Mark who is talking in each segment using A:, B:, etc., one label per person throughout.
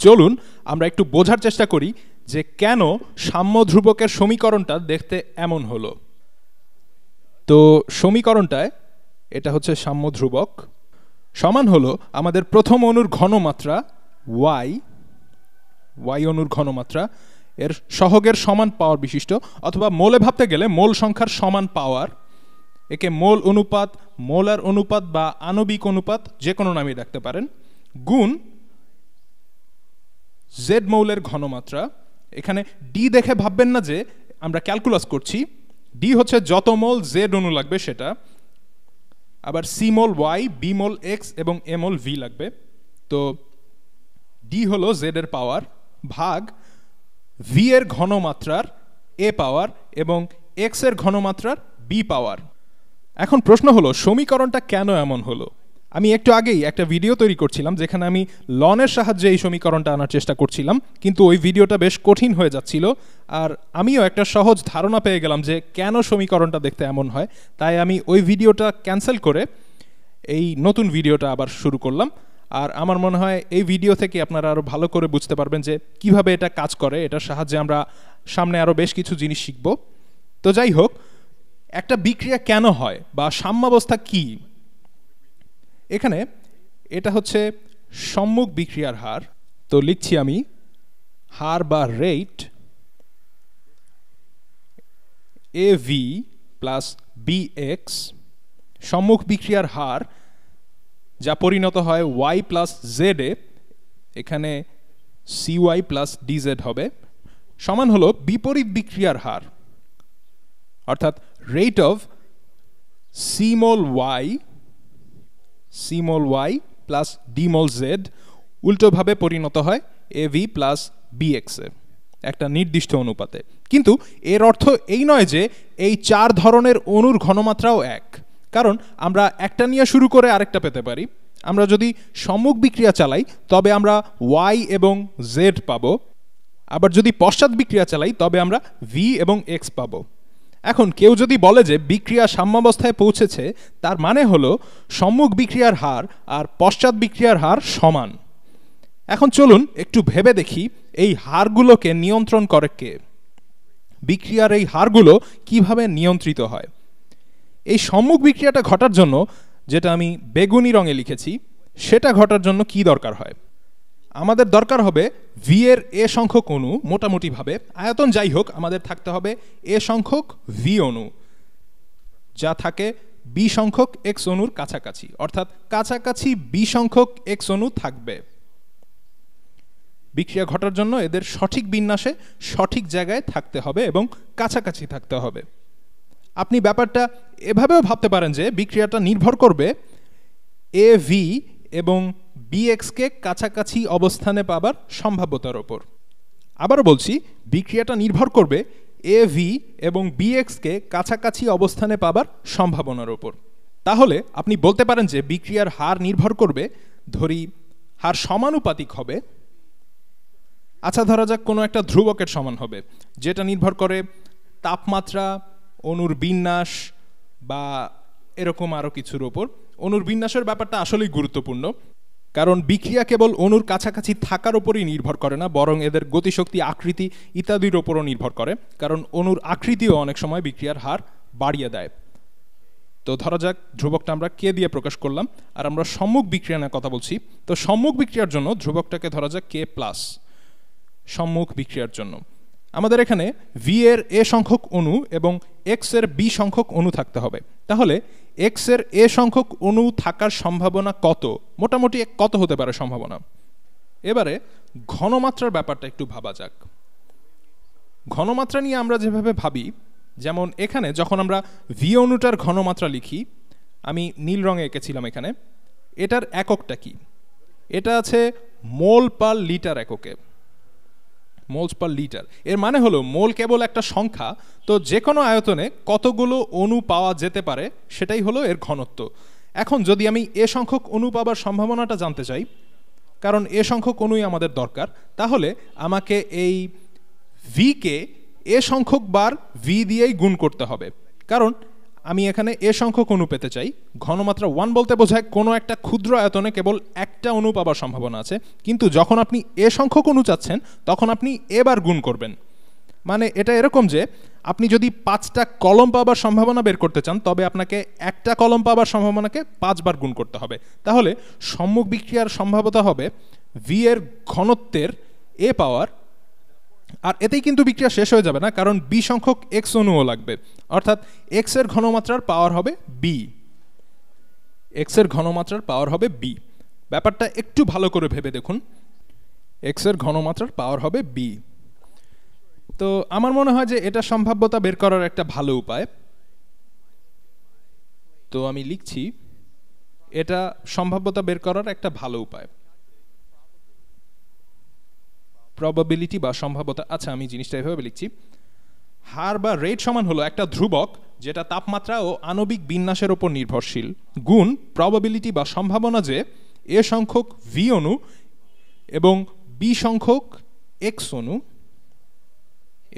A: চলুন আমরা একটু বোঝার চেষ্টা করি যে কেন সাম্য ধ্রুবকের সমীকরণটা দেখতে এমন হলো। তো সমীকরণটায় এটা হচ্ছে সাম্য ধ্রুবক, সমান হলো আমাদের প্রথম অণুর ঘনমাত্রা y অণুর ঘনমাত্রা এর সহগের সমান পাওয়ার বিশিষ্ট, অথবা মোলে ভাবতে গেলে মোল সংখ্যার সমান পাওয়ার, একে মোল অনুপাত, মোলার অনুপাত বা আণবিক অনুপাত যে কোনো নামে রাখতে পারেন, গুণ জেড মৌলের ঘনমাত্রা। এখানে ডি দেখে ভাববেন না যে আমরা ক্যালকুলাস করছি, ডি হচ্ছে যত মোল জেড অণু লাগবে সেটা, আবার সি মোল ওয়াই, বি মোল এক্স এবং এ মোল ভি লাগবে। তো ডি হলো জেড এর পাওয়ার ভাগ ভি এর ঘনমাত্রার এ পাওয়ার এবং এক্স এর ঘনমাত্রার বি পাওয়ার। এখন প্রশ্ন হলো সমীকরণটা কেন এমন হলো। আমি একটু আগেই একটা ভিডিও তৈরি করছিলাম যেখানে আমি লনের সাহায্যে এই সমীকরণটা আনার চেষ্টা করছিলাম, কিন্তু ওই ভিডিওটা বেশ কঠিন হয়ে যাচ্ছিল, আর আমিও একটা সহজ ধারণা পেয়ে গেলাম যে কেন সমীকরণটা দেখতে এমন হয়। তাই আমি ওই ভিডিওটা ক্যান্সেল করে এই নতুন ভিডিওটা আবার শুরু করলাম। আর আমার মনে হয় এই ভিডিও থেকে আপনারা আরও ভালো করে বুঝতে পারবেন যে কিভাবে এটা কাজ করে। এটার সাহায্যে আমরা সামনে আরও বেশ কিছু জিনিস শিখব। তো যাই হোক, একটা বিক্রিয়া কেন হয় বা সাম্যাবস্থা কি, এখানে এটা হচ্ছে সম্মুখ বিক্রিয়ার হার। তো লিখছি আমি হার বা রেট এ ভি প্লাস বি এক্স, সম্মুখ বিক্রিয়ার হার যা পরিণত হয় ওয়াই প্লাস জেড এ, এখানে সি ওয়াই প্লাস ডিজেড হবে, সমান হলো বিপরীত বিক্রিয়ার হার, অর্থাৎ rate of C mole Y plus D mole Z, উল্টোভাবে পরিণত হয় A V plus B X A একটা নির্দিষ্ট অনুপাতে। কিন্তু এর অর্থ এই নয় যে এই চার ধরনের অণুর ঘনমাত্রাও এক, কারণ আমরা একটা নিয়ে শুরু করে আরেকটা পেতে পারি। আমরা যদি সম্মুখ বিক্রিয়া চালাই তবে আমরা ওয়াই এবং জেড পাবো, আবার যদি পশ্চাৎ বিক্রিয়া চালাই তবে আমরা ভি এবং এক্স পাবো। এখন কেউ যদি বলে যে বিক্রিয়া সাম্যাবস্থায় পৌঁছেছে, তার মানে হলো সম্মুখ বিক্রিয়ার হার আর পশ্চাৎ বিক্রিয়ার হার সমান। এখন চলুন একটু ভেবে দেখি এই হারগুলোকে নিয়ন্ত্রণ করে কে, বিক্রিয়ার এই হারগুলো কিভাবে নিয়ন্ত্রিত হয়। এই সম্মুখ বিক্রিয়াটা ঘটার জন্য, যেটা আমি বেগুনি রঙে লিখেছি, সেটা ঘটার জন্য কি দরকার হয়। আমাদের দরকার হবে ভি এর এ সংখ্যক অণু, মোটামুটিভাবে আয়তন যাই হোক আমাদের থাকতে হবে এ সংখ্যক ভি অণু, যা থাকে বি সংখ্যক এক্স অণুর কাছাকাছি, অর্থাৎ কাছাকাছি বি সংখ্যক এক্স অণু থাকবে। বিক্রিয়া ঘটার জন্য এদের সঠিক বিন্যাসে সঠিক জায়গায় থাকতে হবে এবং কাছাকাছি থাকতে হবে। আপনি ব্যাপারটা এভাবেও ভাবতে পারেন যে বিক্রিয়াটা নির্ভর করবে এ ভি এবং বিএক্সকে কাছাকাছি অবস্থানে পাবার সম্ভাব্যতার ওপর। আবারও বলছি, বিক্রিয়াটা নির্ভর করবে এ ভি এবং বিএক্সকে কাছাকাছি অবস্থানে পাবার সম্ভাবনার ওপর। তাহলে আপনি বলতে পারেন যে বিক্রিয়ার হার নির্ভর করবে, ধরি হার সমানুপাতিক হবে, আচ্ছা ধরা যাক কোনো একটা ধ্রুবকের সমান হবে, যেটা নির্ভর করে তাপমাত্রা, অণুর বিন্যাস বা এরকম আরও কিছুর ওপর। অণুর বিন্যাসের ব্যাপারটা আসলেই গুরুত্বপূর্ণ, কারণ বিক্রিয়া কেবল অণুর কাছাকাছি থাকার ওপরই নির্ভর করে না, বরং এদের গতিশক্তি, আকৃতি ইত্যাদির ওপরও নির্ভর করে, কারণ অণুর আকৃতিও অনেক সময় বিক্রিয়ার হার বাড়িয়ে দেয়। তো ধরা যাক ধ্রুবকটা আমরা কে দিয়ে প্রকাশ করলাম, আর আমরা সম্মুখ বিক্রিয়া নিয়ে কথা বলছি। তো সম্মুখ বিক্রিয়ার জন্য ধ্রুবকটাকে ধরা যাক কে প্লাস। সম্মুখ বিক্রিয়ার জন্য আমাদের এখানে ভি এর এ সংখ্যক অণু এবং এক্স এর বি সংখ্যক অণু থাকতে হবে। তাহলে এক্স এর এ সংখ্যক অণু থাকার সম্ভাবনা কত, মোটামুটি কত হতে পারে সম্ভাবনা। এবারে ঘনমাত্রার ব্যাপারটা একটু ভাবা যাক। ঘনমাত্রা নিয়ে আমরা যেভাবে ভাবি, যেমন এখানে যখন আমরা ভি অণুটার ঘনমাত্রা লিখি, আমি নীল রঙে এঁকেছিলাম এখানে, এটার এককটা কি, এটা আছে মোল পার লিটার এককে, মোলস পার লিটার। এর মানে হলো মোল কেবল একটা সংখ্যা, তো যে কোনো আয়তনে কতগুলো অণু পাওয়া যেতে পারে সেটাই হলো এর ঘনত্ব। এখন যদি আমি এ সংখ্যক অণু পাবার সম্ভাবনাটা জানতে চাই, কারণ এ সংখ্যক অণুই আমাদের দরকার, তাহলে আমাকে এই ভি কে এ সংখ্যক বার ভি দিয়েই গুণ করতে হবে, কারণ আমি এখানে এ সংখ্যক অণু পেতে চাই। ঘনমাত্রা 1 বলতে বোঝায় কোনো একটা ক্ষুদ্র আয়তনে কেবল একটা অণু পাবার সম্ভাবনা আছে, কিন্তু যখন আপনি এ সংখ্যক অণু চাচ্ছেন তখন আপনি এবার গুণ করবেন। মানে এটা এরকম যে আপনি যদি 5টা কলম পাবার সম্ভাবনা বের করতে চান তবে আপনাকে একটা কলম পাবার সম্ভাবনাকে 5 বার গুণ করতে হবে। তাহলে সম্মুখ বিক্রিয়ার সম্ভাব্যতা হবে ভি এর ঘনত্বের এ পাওয়ার, আর এতেই কিন্তু বিক্রিয়া শেষ হয়ে যাবে না, কারণ বি সংখ্যক এক্স অণুও লাগবে, অর্থাৎ এক্স এর ঘনমাত্রার পাওয়ার হবে বি। এক্স এর ঘনমাত্রার পাওয়ার হবে বি। ব্যাপারটা একটু ভালো করে ভেবে দেখুন, এক্স এর ঘনমাত্রার পাওয়ার হবে বি। তো আমার মনে হয় যে এটা সম্ভাব্যতা বের করার একটা ভালো উপায়। তো আমি লিখছি এটা সম্ভাব্যতা বের করার একটা ভালো উপায়, প্রবাবিলিটি বা সম্ভাব্যতা। আচ্ছা, আমি জিনিসটা এভাবে লিখছি, হার বা রেট সমান হলো একটা ধ্রুবক যেটা তাপমাত্রা ও আণবিক বিন্যাসের উপর নির্ভরশীল, গুণ প্রবাবিলিটি বা সম্ভাবনা যে এ সংখ্যক ভি অণু এবং বি সংখ্যক এক্স অণু,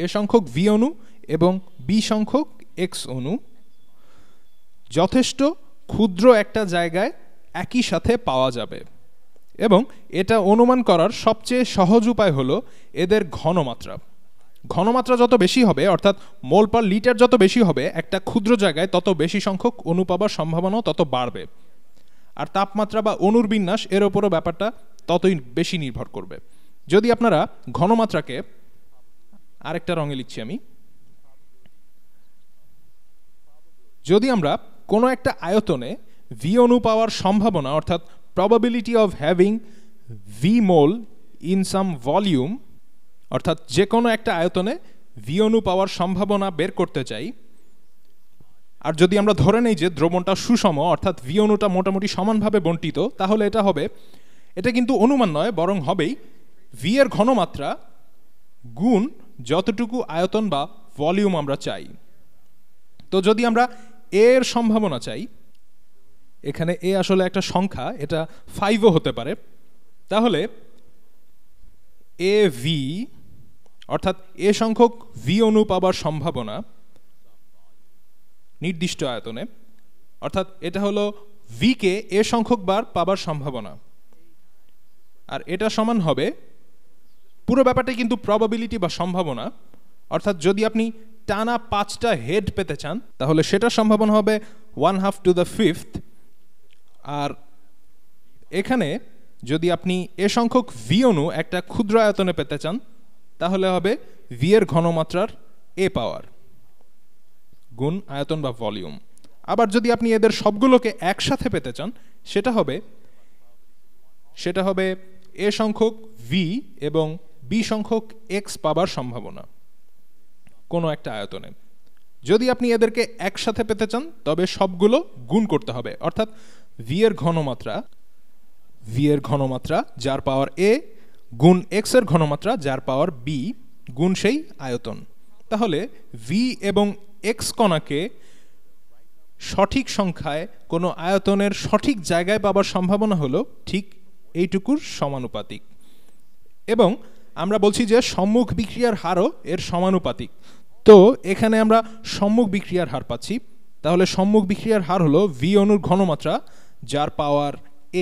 A: এ সংখ্যক ভি অণু এবং বি সংখ্যক এক্স অণু যথেষ্ট ক্ষুদ্র একটা জায়গায় একই সাথে পাওয়া যাবে। এবং এটা অনুমান করার সবচেয়ে সহজ উপায় হলো এদের ঘনমাত্রা। ঘনমাত্রা যত বেশি হবে, অর্থাৎ মোল পার লিটার যত বেশি হবে একটা ক্ষুদ্র জায়গায়, তত বেশি সংখ্যক অণু পাবার সম্ভাবনাও তত বাড়বে। আর তাপমাত্রা বা অণুর বিন্যাস এর ওপরও ব্যাপারটা ততই বেশি নির্ভর করবে। যদি আপনারা ঘনমাত্রাকে আরেকটা রঙে লিখছি আমি, যদি আমরা কোনো একটা আয়তনে ভি অণু পাওয়ার সম্ভাবনা, অর্থাৎ probability of having v mole in some volume, অর্থাৎ যে কোনো একটা আয়তনে ভি অণু পাওয়ার সম্ভাবনা বের করতে চাই, আর যদি আমরা ধরে নেই যে দ্রবণটা সুষম, অর্থাৎ ভি অণুটা মোটামুটি সমানভাবে বণ্টিত, তাহলে এটা হবে, এটা কিন্তু অনুমান নয় বরং হবেই ভি এর ঘনমাত্রা গুণ যতটুকু আয়তন বা ভলিউম আমরা চাই। তো যদি আমরা এর সম্ভাবনা চাই, এখানে এ আসলে একটা সংখ্যা, এটা 5ও হতে পারে, তাহলে এ ভি অর্থাৎ এ সংখ্যক ভি অণু পাবার সম্ভাবনা নির্দিষ্ট আয়তনে, অর্থাৎ এটা হলো ভি কে এ সংখ্যক বার পাবার সম্ভাবনা, আর এটা সমান হবে, পুরো ব্যাপারটা কিন্তু প্রবাবিলিটি বা সম্ভাবনা, অর্থাৎ যদি আপনি টানা 5টা হেড পেতে চান তাহলে সেটার সম্ভাবনা হবে 1/2 to the 5th। আর এখানে যদি আপনি এ সংখ্যক ভি অণু একটা ক্ষুদ্র আয়তনে পেতে চান তাহলে হবে ভি এর ঘনমাত্রার এ পাওয়ার গুণ আয়তন বা ভলিউম। আবার যদি আপনি এদের সবগুলোকে একসাথে পেতে চান সেটা হবে এ সংখ্যক ভি এবং বি সংখ্যক এক্স পাবার সম্ভাবনা কোনো একটা আয়তনে। যদি আপনি এদেরকে একসাথে পেতে চান তবে সবগুলো গুণ করতে হবে, অর্থাৎ ভি এর ঘনমাত্রা যার পাওয়ার এ গুণ এক্স এর ঘনমাত্রা যার পাওয়ার বি গুণ সেই আয়তন। তাহলে ভি এবং এক্স কণাকে সঠিক সংখ্যায় কোনো আয়তনের সঠিক জায়গায় পাবার সম্ভাবনা হলো ঠিক এইটুকুর সমানুপাতিক। এবং আমরা বলছি যে সম্মুখ বিক্রিয়ার হারও এর সমানুপাতিক। তো এখানে আমরা সম্মুখ বিক্রিয়ার হার পাচ্ছি, তাহলে সম্মুখ বিক্রিয়ার হার হলো ভি অণুর ঘনমাত্রা যার পাওয়ার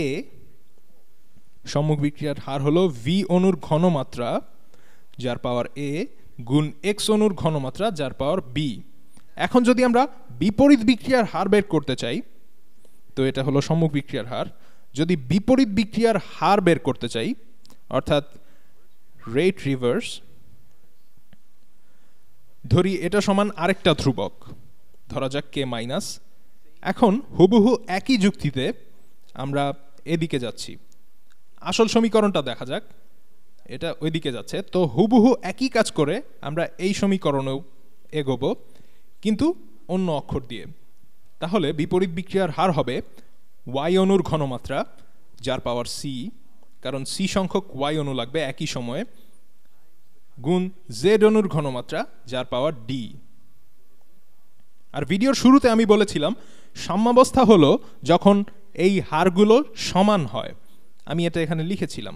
A: এ, সম্মুখ বিক্রিয়ার হার হলো ভি অণুর ঘনমাত্রা যার পাওয়ার এ গুণ এক্স অণুর ঘনমাত্রা যার পাওয়ার বি। এখন যদি আমরা বিপরীত বিক্রিয়ার হার বের করতে চাই, তো এটা হলো সম্মুখ বিক্রিয়ার হার। যদি বিপরীত বিক্রিয়ার হার বের করতে চাই, অর্থাৎ রেট রিভার্স, ধরি এটা সমান আরেকটা ধ্রুবক, ধরা যাক কে মাইনাস। এখন হুবহু একই যুক্তিতে আমরা এদিকে যাচ্ছি, আসল সমীকরণটা দেখা যাক, এটা ওইদিকে যাচ্ছে, তো হুবহু একই কাজ করে আমরা এই সমীকরণেও এগোবো কিন্তু অন্য অক্ষর দিয়ে। তাহলে বিপরীত বিক্রিয়ার হার হবে ওয়াই অণুর ঘনমাত্রা যার পাওয়ার সি, কারণ সি সংখ্যক ওয়াই অণু লাগবে একই সময়ে, গুণ জেড অণুর ঘনমাত্রা যার পাওয়ার ডি। আর ভিডিওর শুরুতে আমি বলেছিলাম সাম্যাবস্থা হলো যখন এই হারগুলো সমান হয়, আমি এটা এখানে লিখেছিলাম।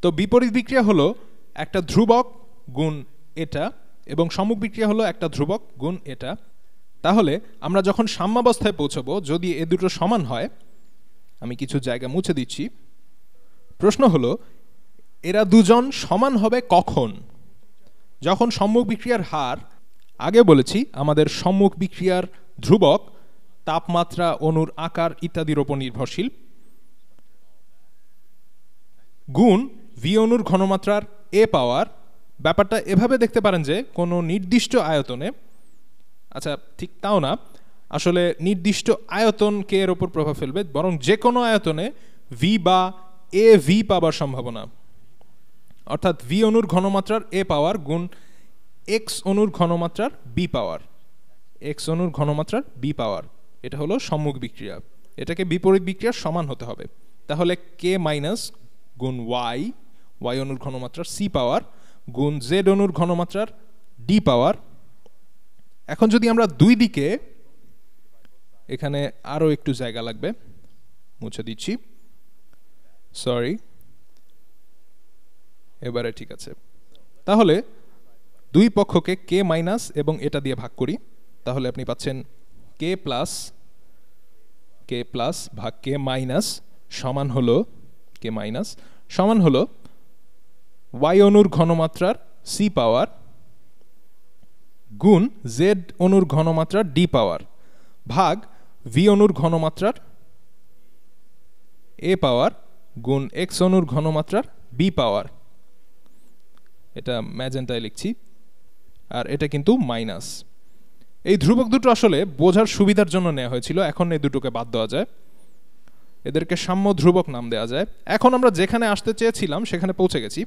A: তো বিপরীত বিক্রিয়া হলো একটা ধ্রুবক গুণ এটা, এবং সম্মুখ বিক্রিয়া হলো একটা ধ্রুবক গুণ এটা। তাহলে আমরা যখন সাম্যাবস্থায় পৌঁছবো, যদি এ দুটো সমান হয়, আমি কিছু জায়গা মুছে দিচ্ছি। প্রশ্ন হলো এরা দুজন সমান হবে কখন? যখন সম্মুখ বিক্রিয়ার হার, আগে বলেছি আমাদের সম্মুখ বিক্রিয়ার ধ্রুবক তাপমাত্রা, অণুর আকার ইত্যাদির উপর নির্ভরশীল, গুণ ভি অণুর ঘনমাত্রার এ পাওয়ার। ব্যাপারটা এভাবে দেখতে পারেন যে কোনো নির্দিষ্ট আয়তনে, আচ্ছা ঠিক তাও না, আসলে নির্দিষ্ট আয়তন কে এর ওপর প্রভাব ফেলবে, বরং যে কোনো আয়তনে ভি বা এ ভি পাবার সম্ভাবনা, অর্থাৎ ভি অণুর ঘনমাত্রার এ পাওয়ার গুণ এক্স অণুর ঘনমাত্রার বি পাওয়ার, এক্স অণুর ঘনমাত্রার বি পাওয়ার। এটা হলো সম্মুখ বিক্রিয়া, এটাকে বিপরীত বিক্রিয়ার সমান হতে হবে। তাহলে কে মাইনাস গুণ ওয়াই, ওয়াই অণুর ঘনমাত্রার সি পাওয়ার গুণ জেড অণুর ঘনমাত্রার ডি পাওয়ার। এখন যদি আমরা দুই দিকে, এখানে আরও একটু জায়গা লাগবে, মুছে দিচ্ছি, সরি, এবারে ঠিক আছে। তাহলে দুই পক্ষকে কে মাইনাস এবং এটা দিয়ে ভাগ করি, তাহলে আপনি পাচ্ছেন কে প্লাস ভাগ কে মাইনাস সমান হলো, কে মাইনাস সমান হলো ওয়াই অণুর ঘনমাত্রার সি পাওয়ার গুণ জেড অণুর ঘনমাত্রার ডি পাওয়ার ভাগ ভি অণুর ঘনমাত্রার এ পাওয়ার গুণ এক্স অণুর ঘনমাত্রার বি পাওয়ার। এটা ম্যাজেন্টায় লিখছি, আর এটা কিন্তু মাইনাস। এই ধ্রুবক দুটো আসলে বোঝার সুবিধার জন্য নেওয়া হয়েছিল, এখন এই দুটোকে বাদ দেওয়া যায়, এদেরকে সাম্য ধ্রুবক নাম দেওয়া যায়। এখন আমরা যেখানে আসতে চেয়েছিলাম সেখানে পৌঁছে গেছি,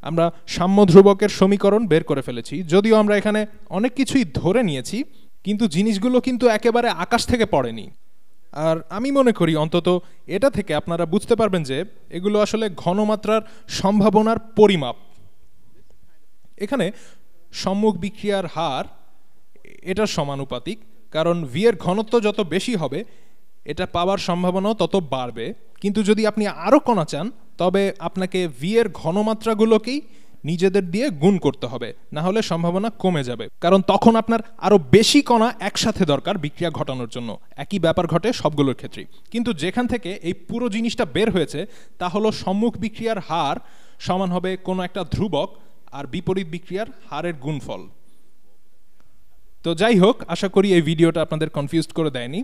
A: আমরা সাম্য ধ্রুবকের সমীকরণ বের করে ফেলেছি। যদিও আমরা এখানে অনেক কিছুই ধরে নিয়েছি, কিন্তু জিনিসগুলো কিন্তু একেবারে আকাশ থেকে পড়েনি। আর আমি মনে করি অন্তত এটা থেকে আপনারা বুঝতে পারবেন যে এগুলো আসলে ঘনমাত্রার সম্ভাবনার পরিমাপ। এখানে সম্মুখ বিক্রিয়ার হার এটার সমানুপাতিক, কারণ ভি এর ঘনত্ব যত বেশি হবে এটা পাওয়ার সম্ভাবনাও তত বাড়বে। কিন্তু যদি আপনি আরও কণা চান, তবে আপনাকে ভি এর ঘনমাত্রাগুলোকেই নিজেদের দিয়ে গুণ করতে হবে, না হলে সম্ভাবনা কমে যাবে, কারণ তখন আপনার আরও বেশি কণা একসাথে দরকার বিক্রিয়া ঘটানোর জন্য। একই ব্যাপার ঘটে সবগুলোর ক্ষেত্রেই। কিন্তু যেখান থেকে এই পুরো জিনিসটা বের হয়েছে তা হলো সম্মুখ বিক্রিয়ার হার সমান হবে কোনো একটা ধ্রুবক আর বিপরীত বিক্রিয়ার হারের গুণফল। তো যাই হোক, আশা করি এই ভিডিওটা আপনাদের কনফিউজড করে দেয়নি।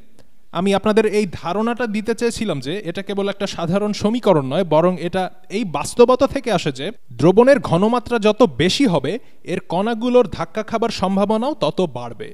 A: আমি আপনাদের এই ধারণাটা দিতে চেয়েছিলাম যে এটা কেবল একটা সাধারণ সমীকরণ নয়, বরং এটা এই বাস্তবতা থেকে আসে যে দ্রবণের ঘনমাত্রা যত বেশি হবে এর কণাগুলোর ধাক্কা খাবার সম্ভাবনাও তত বাড়বে।